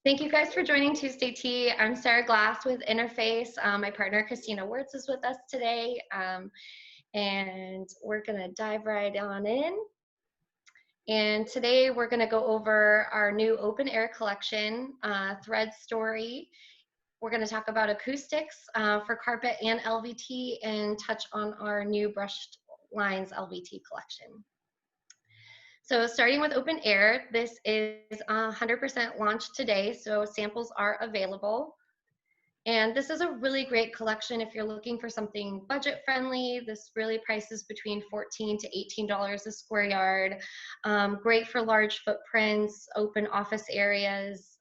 Thank you guys for joining Tuesday Tea. I'm Sarah Glass with Interface. My partner Christina Wirtz is with us today, and we're going to dive right on in. And today we're going to go over our new open air collection, Thread Story. We're going to talk about acoustics for carpet and LVT and touch on our new brushed lines LVT collection. So starting with open air, this is 100% launched today, so samples are available. And this is a really great collection if you're looking for something budget friendly. This really prices between $14 to $18 a square yard. Great for large footprints, open office areas,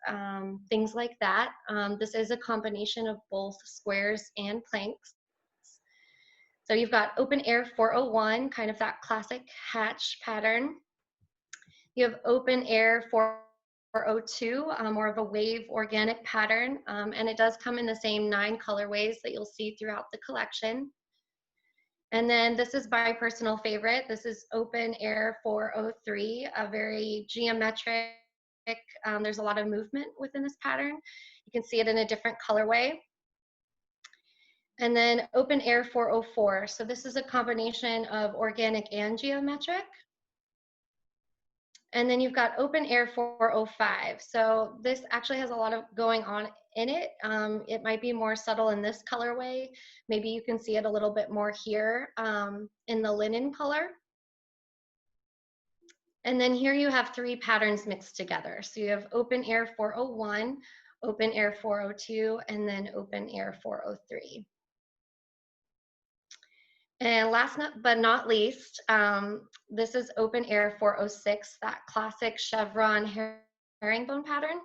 things like that. This is a combination of both squares and planks. So you've got open air 401, kind of that classic hatch pattern. You have open air 402, more of a wave organic pattern, and it does come in the same 9 colorways that you'll see throughout the collection. And then this is my personal favorite. This is open air 403, a very geometric, there's a lot of movement within this pattern. You can see it in a different colorway. And then open air 404. So this is a combination of organic and geometric. And then you've got open air 405. So this actually has a lot of going on in it. It might be more subtle in this colorway. Maybe you can see it a little bit more here in the linen color. And then here you have 3 patterns mixed together. So you have open air 401, open air 402, and then open air 403. And last but not least, this is open air 406, that classic chevron herringbone pattern.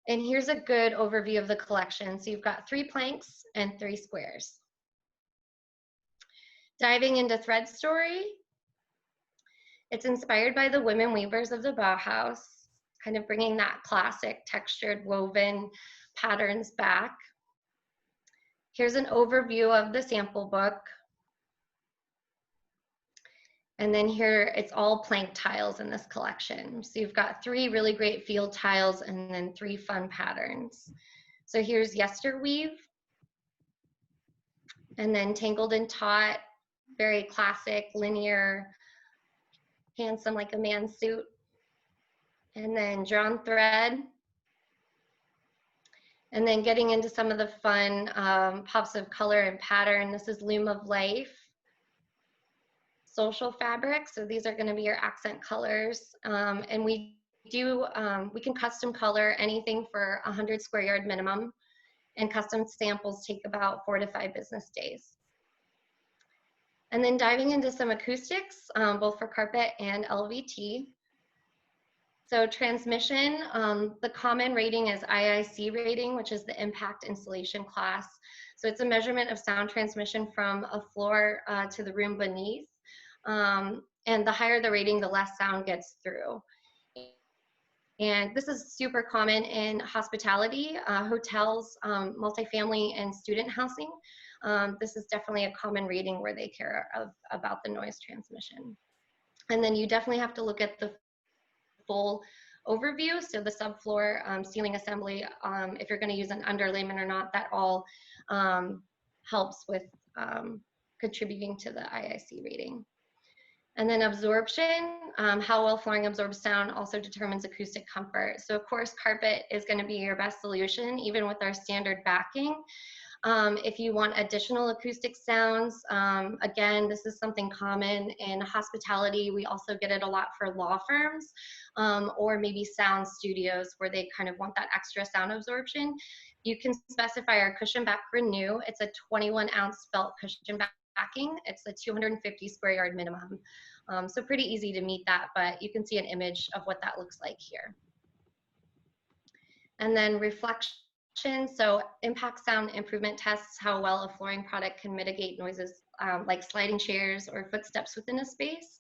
And here's a good overview of the collection. So you've got 3 planks and 3 squares. Diving into Thread Story, it's inspired by the women weavers of the Bauhaus, kind of bringing that classic textured woven patterns back. Here's an overview of the sample book. And then here, it's all plank tiles in this collection. So you've got 3 really great field tiles and then 3 fun patterns. So here's Yesterweave, and then Tangled and Taut, very classic, linear, handsome like a man's suit. And then Drawn Thread. And then getting into some of the fun pops of color and pattern. This is Loom of Life. Social Fabric, so these are going to be your accent colors, and we can custom color anything for 100 square yard minimum, and custom samples take about 4 to 5 business days. And then diving into some acoustics, both for carpet and LVT. So transmission, the common rating is IIC rating, which is the impact installation class. So it's a measurement of sound transmission from a floor to the room beneath. And the higher the rating, the less sound gets through. And this is super common in hospitality, hotels, multifamily, and student housing. This is definitely a common rating where they care about the noise transmission. And then you definitely have to look at the full overview. So the subfloor ceiling assembly, if you're going to use an underlayment or not, that all helps with contributing to the IIC rating. And then absorption, how well flooring absorbs sound also determines acoustic comfort. So of course, carpet is going to be your best solution, even with our standard backing. If you want additional acoustic sounds, again, this is something common in hospitality. We also get it a lot for law firms or maybe sound studios where they kind of want that extra sound absorption. You can specify our cushion back Renew. It's a 21-ounce felt cushion backing. It's a 250 square yard minimum. So pretty easy to meet that, but you can see an image of what that looks like here. And then reflection. So impact sound improvement tests how well a flooring product can mitigate noises like sliding chairs or footsteps within a space.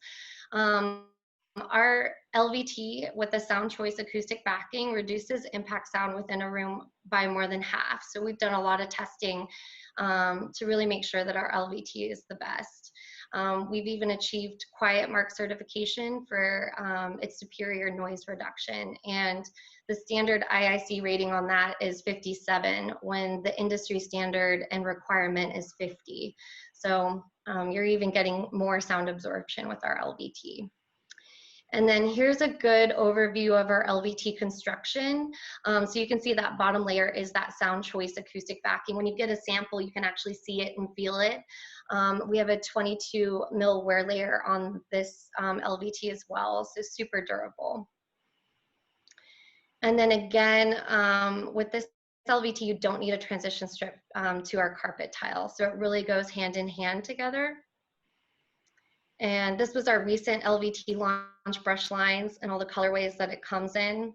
Our LVT with the Sound Choice acoustic backing reduces impact sound within a room by more than half. So we've done a lot of testing to really make sure that our LVT is the best. We've even achieved Quiet Mark certification for its superior noise reduction. And The standard IIC rating on that is 57, when the industry standard and requirement is 50. So you're even getting more sound absorption with our LVT. And then here's a good overview of our LVT construction. So you can see that bottom layer is that sound choice acoustic backing. When you get a sample, you can actually see it and feel it. We have a 22 mil wear layer on this LVT as well, so super durable. And then again, with this LVT, you don't need a transition strip to our carpet tile. So it really goes hand in hand together. And this was our recent LVT launch brush lines and all the colorways that it comes in.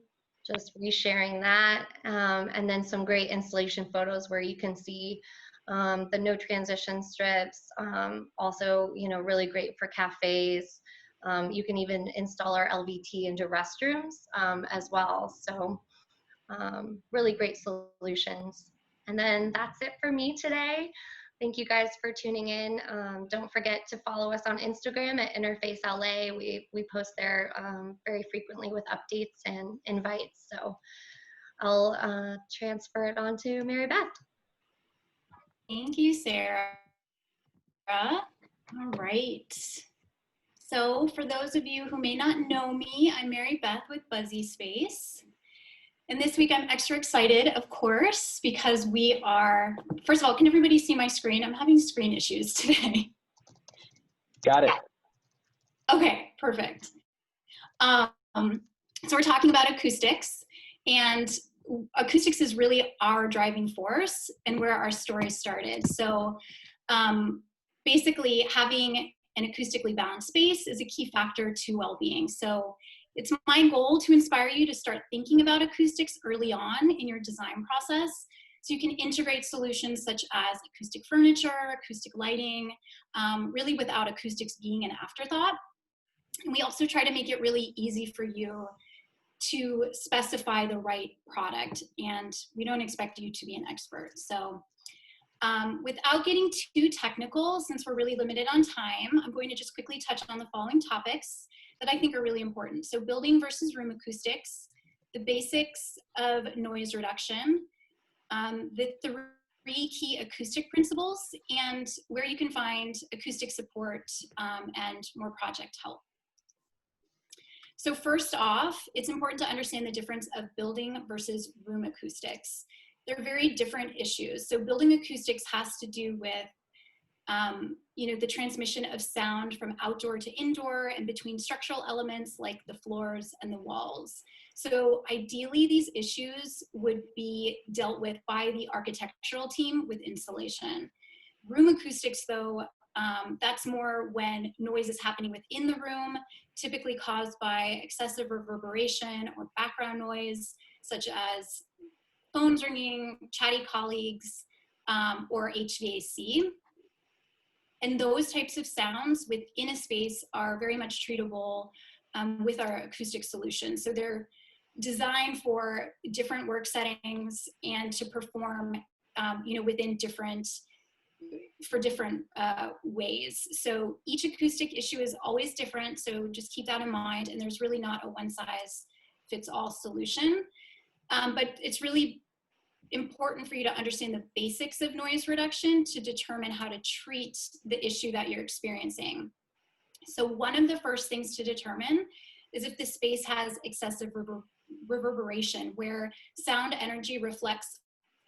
Just resharing that. And then some great installation photos where you can see the no transition strips. Also, you know, really great for cafes. You can even install our LVT into restrooms as well. So really great solutions. And then that's it for me today. Thank you guys for tuning in. Don't forget to follow us on Instagram at Interface LA. We post there very frequently with updates and invites. So I'll transfer it on to Mary Beth. Thank you, Sarah. All right. So for those of you who may not know me, I'm Mary Beth with BuzziSpace. And this week I'm extra excited, of course, because we are, first of all, can everybody see my screen? I'm having screen issues today. Got it. Okay, perfect. So we're talking about acoustics, and acoustics is really our driving force and where our story started. So basically having an acoustically balanced space is a key factor to well-being. So it's my goal to inspire you to start thinking about acoustics early on in your design process, so you can integrate solutions such as acoustic furniture, acoustic lighting, really without acoustics being an afterthought. And we also try to make it really easy for you to specify the right product, and we don't expect you to be an expert. So without getting too technical, since we're really limited on time, I'm going to just quickly touch on the following topics that I think are really important. So building versus room acoustics, the basics of noise reduction, the three key acoustic principles, and where you can find acoustic support and more project help. So first off, it's important to understand the difference of building versus room acoustics. They're very different issues. So building acoustics has to do with you know, the transmission of sound from outdoor to indoor and between structural elements like the floors and the walls. So ideally, these issues would be dealt with by the architectural team with insulation. Room acoustics, though, that's more when noise is happening within the room, typically caused by excessive reverberation or background noise, such as phones ringing, chatty colleagues, or HVAC. And those types of sounds within a space are very much treatable with our acoustic solutions. So they're designed for different work settings and to perform, you know, within different ways. So each acoustic issue is always different. So just keep that in mind. And there's really not a one size fits all solution. But it's really important for you to understand the basics of noise reduction to determine how to treat the issue that you're experiencing. So one of the first things to determine is if the space has excessive reverberation, where sound energy reflects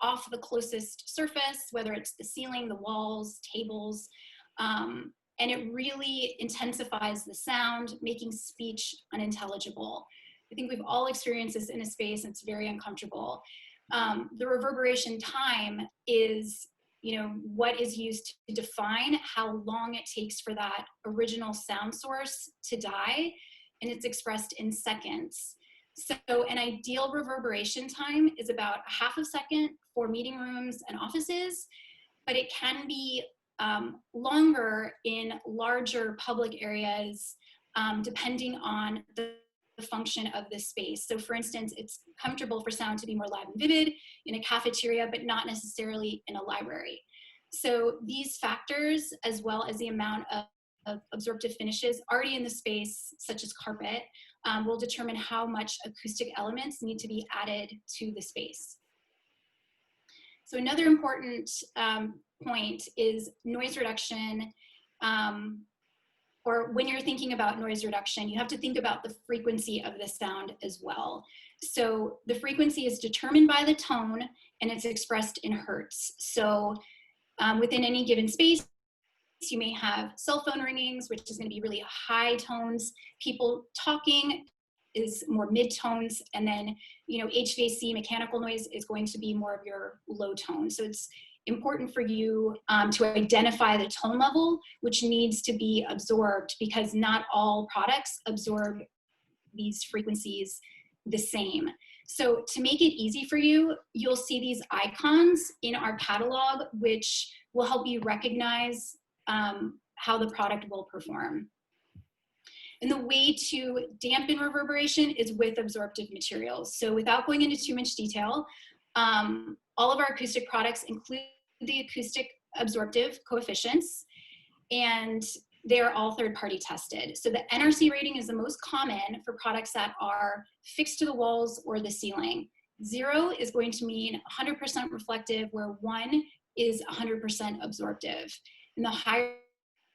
off the closest surface, whether it's the ceiling, the walls, tables, and it really intensifies the sound, making speech unintelligible. I think we've all experienced this in a space, and it's very uncomfortable. The reverberation time is, you know, what is used to define how long it takes for that original sound source to die, and it's expressed in seconds. So an ideal reverberation time is about a half a second for meeting rooms and offices, but it can be longer in larger public areas, depending on the function of the space. So for instance, it's comfortable for sound to be more loud and vivid in a cafeteria, but not necessarily in a library. So these factors, as well as the amount of absorptive finishes already in the space, such as carpet, will determine how much acoustic elements need to be added to the space. So another important point is noise reduction, or when you're thinking about noise reduction, you have to think about the frequency of the sound as well. So the frequency is determined by the tone and it's expressed in hertz. So within any given space, you may have cell phone ringings, which is going to be really high tones. People talking is more mid tones, and then HVAC mechanical noise is going to be more of your low tone. So it's important for you to identify the tone level which needs to be absorbed, because not all products absorb these frequencies the same. So to make it easy for you, you'll see these icons in our catalog which will help you recognize how the product will perform. And the way to dampen reverberation is with absorptive materials. So without going into too much detail, all of our acoustic products include the acoustic absorptive coefficients, and they're all third-party tested. So the NRC rating is the most common for products that are fixed to the walls or the ceiling. 0 is going to mean 100% reflective, where 1 is 100% absorptive. And the higher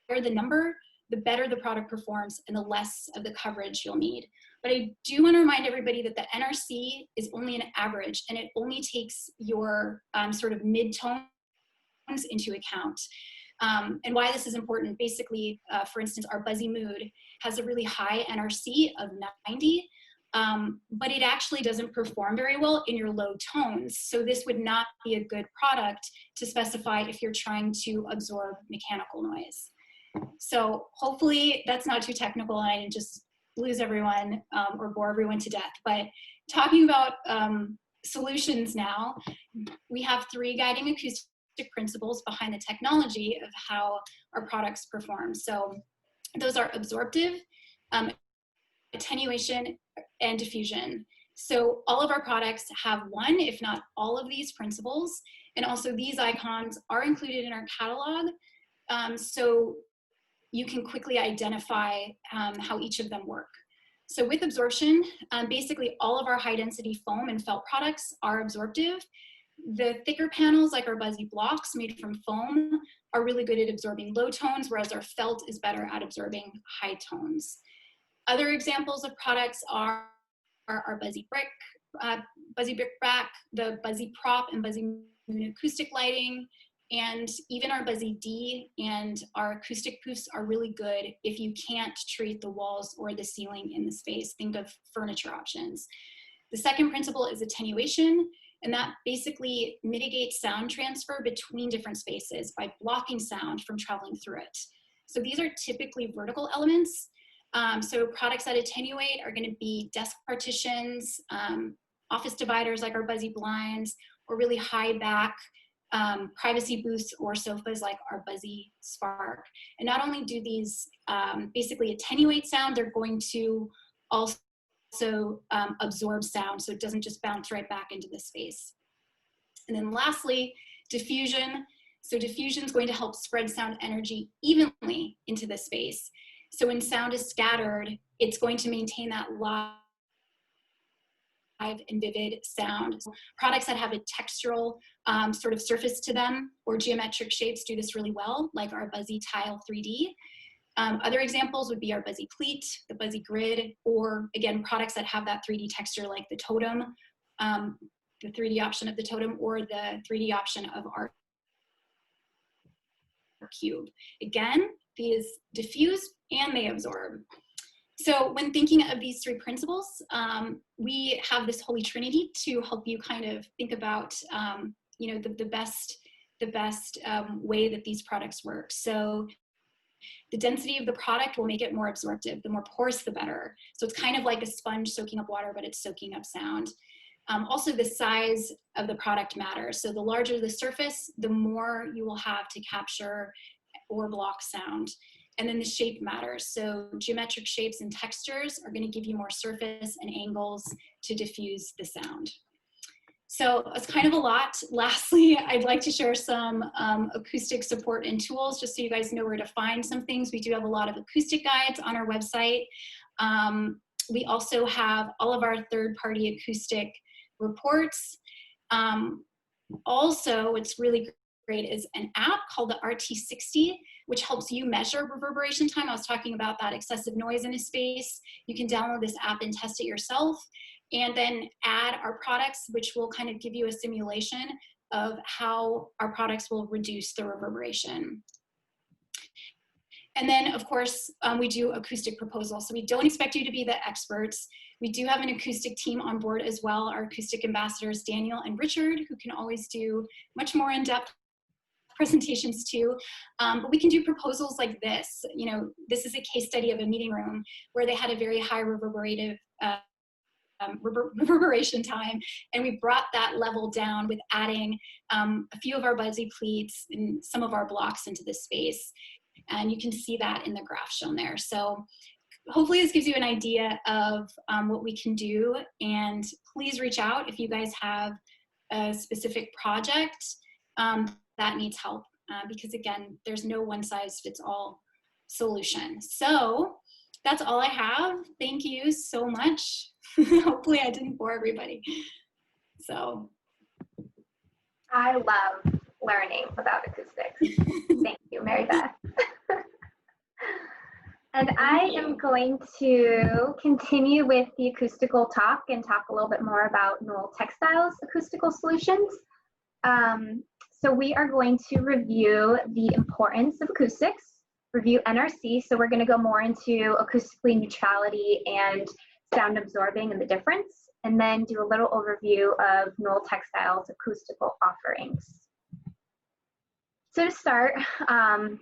the number, the better the product performs and the less of the coverage you'll need. But I do want to remind everybody that the NRC is only an average, and it only takes your sort of mid-tones into account. And why this is important, basically, for instance, our Buzzy Mood has a really high NRC of 90, but it actually doesn't perform very well in your low tones. So this would not be a good product to specify if you're trying to absorb mechanical noise. So hopefully that's not too technical and I didn't just lose everyone or bore everyone to death. But talking about solutions now, we have 3 guiding acoustic principles behind the technology of how our products perform. So those are absorptive, attenuation, and diffusion. So all of our products have one, if not all of these principles. And also these icons are included in our catalog. So you can quickly identify how each of them work. So with absorption, basically all of our high density foam and felt products are absorptive. The thicker panels, like our Buzzy blocks made from foam, are really good at absorbing low tones, whereas our felt is better at absorbing high tones. Other examples of products are our Buzzy brick, Buzzy brick back, the Buzzy prop and Buzzy Moon acoustic lighting, and even our Buzzy D and our acoustic poofs are really good if you can't treat the walls or the ceiling in the space. Think of furniture options. The second principle is attenuation, and that basically mitigates sound transfer between different spaces by blocking sound from traveling through it. So these are typically vertical elements. So products that attenuate are going to be desk partitions, office dividers like our Buzzy blinds, or really high back privacy booths or sofas like our Buzzy Spark. And not only do these basically attenuate sound, they're going to also absorb sound, so it doesn't just bounce right back into the space. And then lastly, diffusion. So diffusion is going to help spread sound energy evenly into the space. So when sound is scattered, it's going to maintain that live and vivid sound. So products that have a textural sort of surface to them or geometric shapes do this really well, like our Buzzy Tile 3D. Other examples would be our Buzzy Pleat, the Buzzy Grid, or again, products that have that 3D texture like the Totem, the 3D option of the Totem, or the 3D option of our Cube. Again, these diffuse and they absorb. So when thinking of these 3 principles, we have this holy trinity to help you kind of think about the best way that these products work. So the density of the product will make it more absorptive. The more porous, the better. So it's kind of like a sponge soaking up water, but it's soaking up sound. Also, the size of the product matters. So the larger the surface, the more you will have to capture or block sound. And then the shape matters. So geometric shapes and textures are going to give you more surface and angles to diffuse the sound. So it's kind of a lot. Lastly, I'd like to share some acoustic support and tools just so you guys know where to find some things. We do have a lot of acoustic guides on our website. We also have all of our third-party acoustic reports. Also, what's really great is an app called the RT60, which helps you measure reverberation time. I was talking about that excessive noise in a space. You can download this app and test it yourself, and then add our products, which will kind of give you a simulation of how our products will reduce the reverberation. And then, of course, we do acoustic proposals. So we don't expect you to be the experts. We do have an acoustic team on board as well, our acoustic ambassadors, Daniel and Richard, who can always do much more in-depth presentations too. But we can do proposals like this. You know, this is a case study of a meeting room where they had a very high reverberative reverberation time, and we brought that level down with adding a few of our Buzzy pleats and some of our blocks into this space. And you can see that in the graph shown there. So hopefully this gives you an idea of what we can do, and please reach out if you guys have a specific project that needs help, because again, there's no one size fits all solution. So that's all I have. Thank you so much. Hopefully I didn't bore everybody. So I love learning about acoustics. Thank you, Mary Beth. And I am going to continue with the acoustical talk and talk a little bit more about Knoll Textiles acoustical solutions. So we are going to review the importance of acoustics, review NRC. So we're going to go more into acoustically neutrality and sound absorbing and the difference, and then do a little overview of Knoll Textiles acoustical offerings. So to start,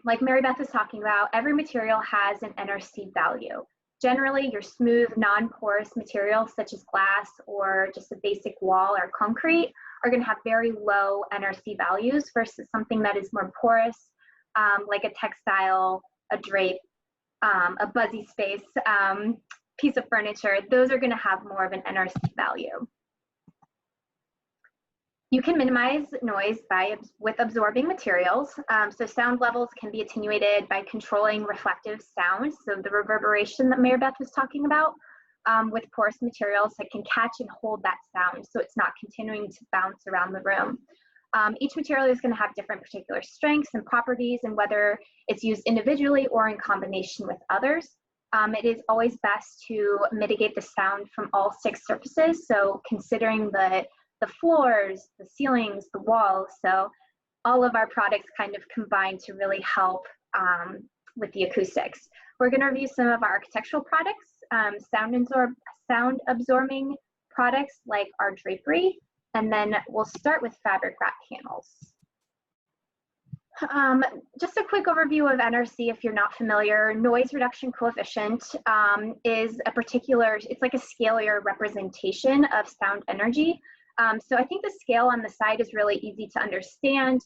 like Mary Beth was talking about, every material has an NRC value. Generally, your smooth, non-porous materials such as glass or just a basic wall or concrete are going to have very low NRC values versus something that is more porous, like a textile, a drape, a BuzziSpace piece of furniture. Those are going to have more of an NRC value. You can minimize noise with absorbing materials. So sound levels can be attenuated by controlling reflective sound. So the reverberation that Mary Beth was talking about with porous materials that can catch and hold that sound, so it's not continuing to bounce around the room. Each material is going to have different particular strengths and properties, and whether it's used individually or in combination with others. It is always best to mitigate the sound from all 6 surfaces. So considering the floors, the ceilings, the walls. So all of our products kind of combine to really help with the acoustics. We're going to review some of our architectural products, sound absorbing products like our drapery, and then we'll start with fabric wrap panels. Just a quick overview of NRC if you're not familiar. Noise reduction coefficient is a particular, it's like a scalar representation of sound energy. So I think the scale on the side is really easy to understand.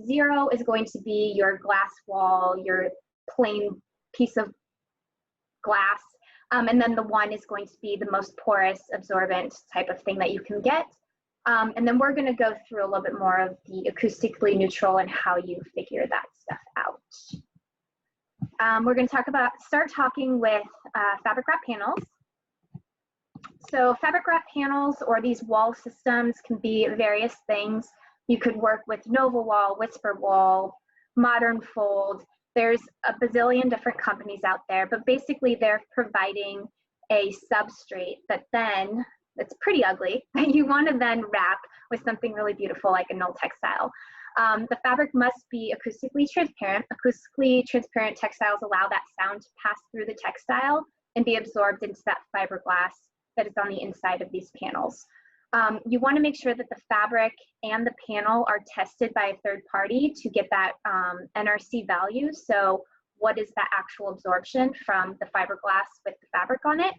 0 is going to be your glass wall, your plain piece of glass. And then the 1 is going to be the most porous, absorbent type of thing that you can get. And then we're going to go through a little bit more of the acoustically neutral and how you figure that stuff out. We're going to start talking with fabric wrap panels. So fabric wrap panels or these wall systems can be various things. You could work with Nova Wall, Whisper Wall, Modern Fold. There's a bazillion different companies out there, but basically they're providing a substrate that then, it's pretty ugly, that you want to then wrap with something really beautiful like a Knoll textile. The fabric must be acoustically transparent. Acoustically transparent textiles allow that sound to pass through the textile and be absorbed into that fiberglass that is on the inside of these panels. You want to make sure that the fabric and the panel are tested by a third party to get that NRC value. So what is that actual absorption from the fiberglass with the fabric on it?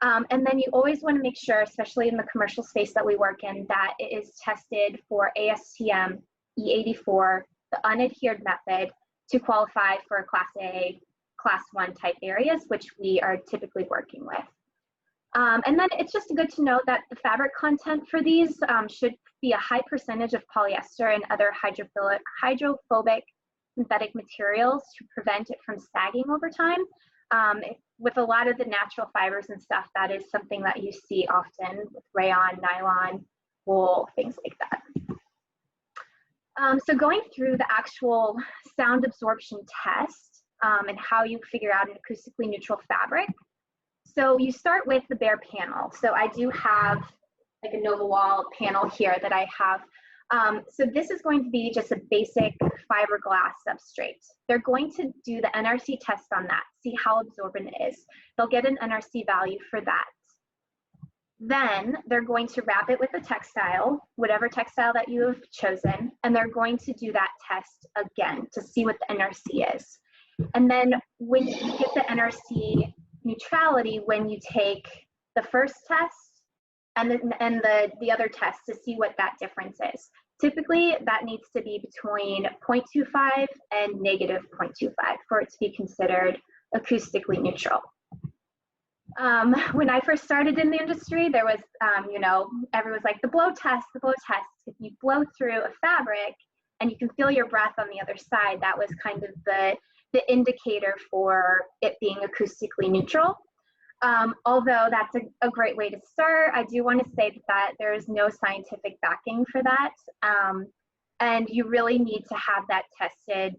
And then you always want to make sure, especially in the commercial space that we work in, that it is tested for ASTM E84, the unadhered method, to qualify for a Class A, Class 1 type areas, which we are typically working with. And then it's just good to know that the fabric content for these should be a high percentage of polyester and other hydrophobic synthetic materials to prevent it from sagging over time. with a lot of the natural fibers and stuff, that is something that you see often with rayon, nylon, wool, things like that. So going through the actual sound absorption test and how you figure out an acoustically neutral fabric. So you start with the bare panel. So I do have like a Nova Wall panel here that I have. So this is going to be just a basic fiberglass substrate. They're going to do the NRC test on that, see how absorbent it is. They'll get an NRC value for that. Then they're going to wrap it with a textile, whatever textile that you have chosen, and they're going to do that test again to see what the NRC is. And then when you get the NRC neutrality, when you take the first test and the other test to see what that difference is. Typically, that needs to be between 0.25 and negative 0.25 for it to be considered acoustically neutral. When I first started in the industry, there was, you know, everyone's like, the blow test, the blow test. If you blow through a fabric and you can feel your breath on the other side, that was kind of the indicator for it being acoustically neutral. Although that's a great way to start, I do want to say that there is no scientific backing for that. And you really need to have that tested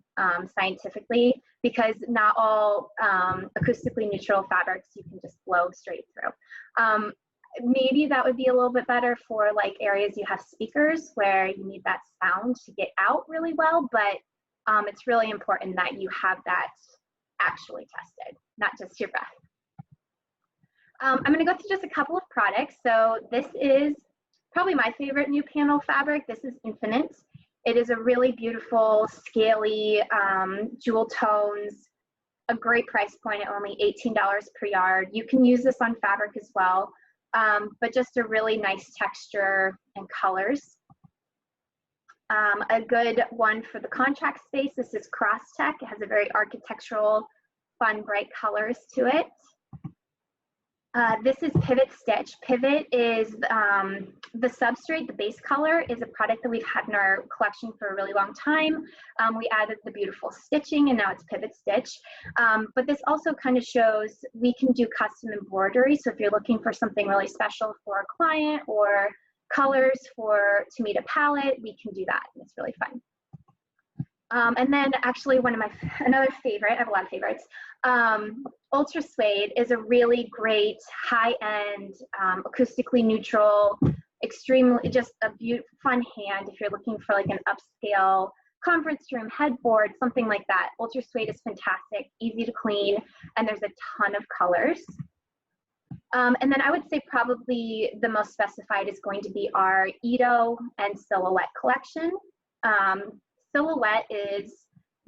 scientifically, because not all acoustically neutral fabrics you can just blow straight through. Maybe that would be a little bit better for like areas you have speakers where you need that sound to get out really well, but it's really important that you have that actually tested, not just your breath. I'm going to go through just a couple of products. So this is probably my favorite new panel fabric. This is Infinite. It is a really beautiful, scaly, jewel tones, a great price point at only $18 per yard. You can use this on fabric as well, but just a really nice texture and colors. A good one for the contract space, this is Cross Tech. It has a very architectural, fun, bright colors to it. This is Pivot Stitch. Pivot is the substrate, the base color is a product that we've had in our collection for a really long time. We added the beautiful stitching and now it's Pivot Stitch. But this also kind of shows we can do custom embroidery. So if you're looking for something really special for a client or colors to meet a palette, we can do that. And it's really fun. And then actually another favorite, I have a lot of favorites, Ultra Suede is a really great high-end, acoustically neutral, extremely, just a beautiful, fun hand if you're looking for like an upscale conference room headboard, something like that. Ultra Suede is fantastic, easy to clean, and there's a ton of colors. And then I would say probably the most specified is going to be our Edo and Silhouette collection. Silhouette is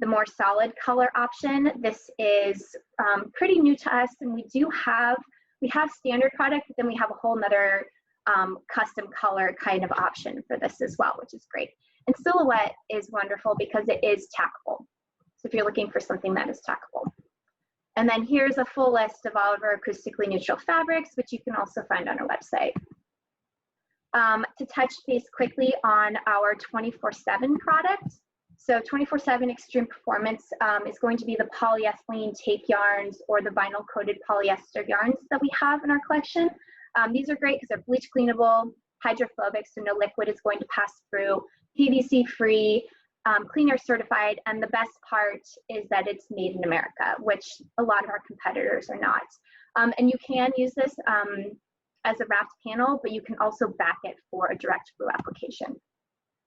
the more solid color option. This is pretty new to us, and we have standard product, but then we have a whole nother custom color kind of option for this as well, which is great. And Silhouette is wonderful because it is tackable. So if you're looking for something that is tackable. And then here's a full list of all of our acoustically neutral fabrics, which you can also find on our website. To touch base quickly on our 24/7 product. So 24/7 Extreme Performance is going to be the polyethylene tape yarns or the vinyl coated polyester yarns that we have in our collection. These are great because they're bleach cleanable, hydrophobic, so no liquid is going to pass through, PVC free, cleaner certified, and the best part is that it's made in America, which a lot of our competitors are not. And you can use this as a wrapped panel, but you can also back it for a direct glue application.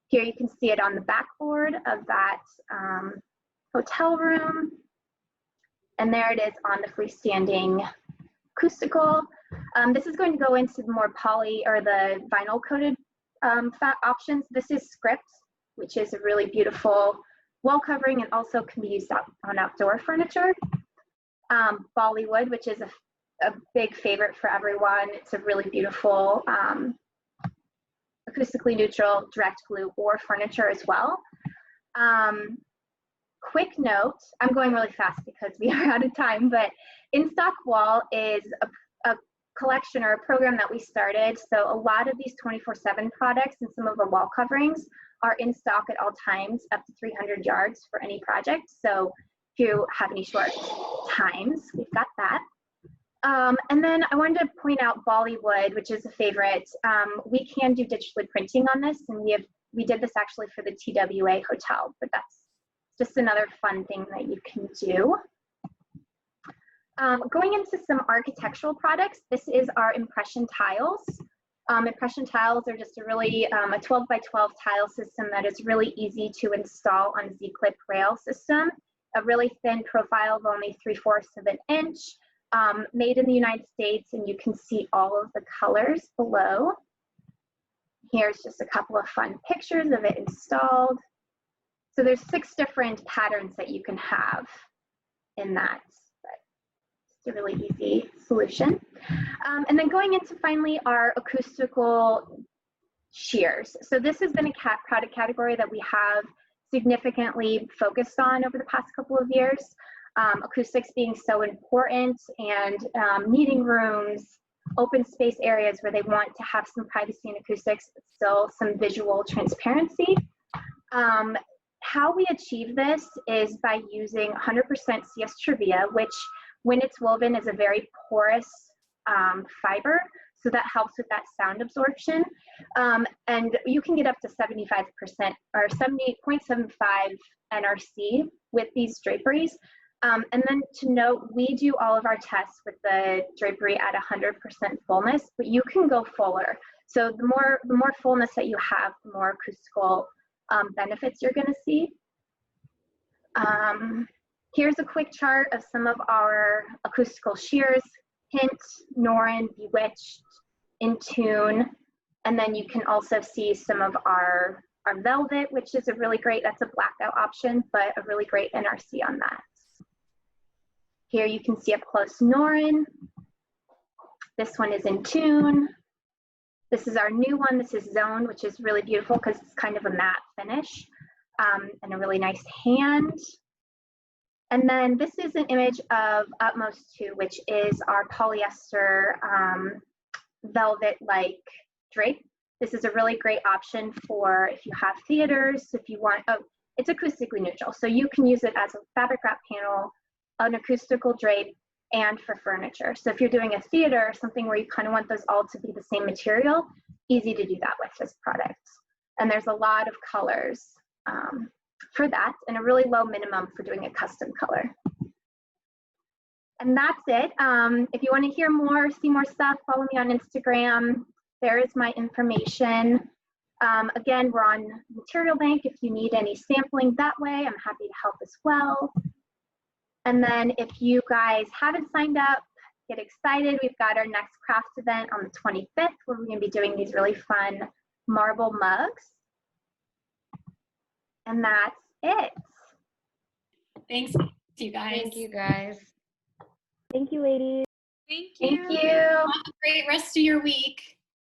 Here you can see it on the backboard of that hotel room. And there it is on the freestanding acoustical. This is going to go into the more poly or the vinyl coated options. This is Script, which is a really beautiful wall covering and also can be used on outdoor furniture. Bollywood, which is a big favorite for everyone. It's a really beautiful acoustically neutral direct glue or furniture as well. Quick note, I'm going really fast because we are out of time, but In Stock Wall is a collection or a program that we started. So a lot of these 24/7 products and some of our wall coverings are in stock at all times, up to 300 yards for any project. So if you have any short times, we've got that. And then I wanted to point out Bollywood, which is a favorite. We can do digitally printing on this, and we did this actually for the TWA hotel, but that's just another fun thing that you can do. Going into some architectural products, this is our impression tiles. Impression tiles are just a really, a 12 by 12 tile system that is really easy to install on a Z-clip rail system. A really thin profile of only 3/4 of an inch, made in the United States, and you can see all of the colors below. Here's just a couple of fun pictures of it installed. So there's 6 different patterns that you can have in that. It's a really easy solution. And then going into finally our acoustical shears. So this has been a product category that we have significantly focused on over the past couple of years. Acoustics being so important, and meeting rooms, open space areas where they want to have some privacy and acoustics, but still some visual transparency. How we achieve this is by using 100% CS trivia, which when it's woven is a very porous fiber, so that helps with that sound absorption. And you can get up to 75% or 70.75 NRC with these draperies. And then to note, we do all of our tests with the drapery at 100% fullness, but you can go fuller. So the more fullness that you have, the more acoustical benefits you're gonna see. Here's a quick chart of some of our acoustical shears: Hint, Norin, Bewitched, In Tune, and then you can also see some of our Velvet, which is a really great, that's a blackout option, but a really great NRC on that. Here you can see up close Norin. This one is In Tune. This is our new one. This is Zone, which is really beautiful because it's kind of a matte finish, and a really nice hand. And then this is an image of Utmost 2, which is our polyester velvet-like drape. This is a really great option for if you have theaters, if you want, it's acoustically neutral. So you can use it as a fabric wrap panel, an acoustical drape, and for furniture. So if you're doing a theater or something where you kind of want those all to be the same material, easy to do that with this product. And there's a lot of colors for that, and a really low minimum for doing a custom color. And that's it. If you want to hear more, see more stuff, follow me on Instagram. There is my information. Again, we're on Material Bank. If you need any sampling that way, I'm happy to help as well. And then if you guys haven't signed up, get excited. We've got our next craft event on the 25th, where we're going to be doing these really fun marble mugs. And that's it. Thanks, you guys. Thank you, guys. Thank you, ladies. Thank you. Thank you. Have a great rest of your week.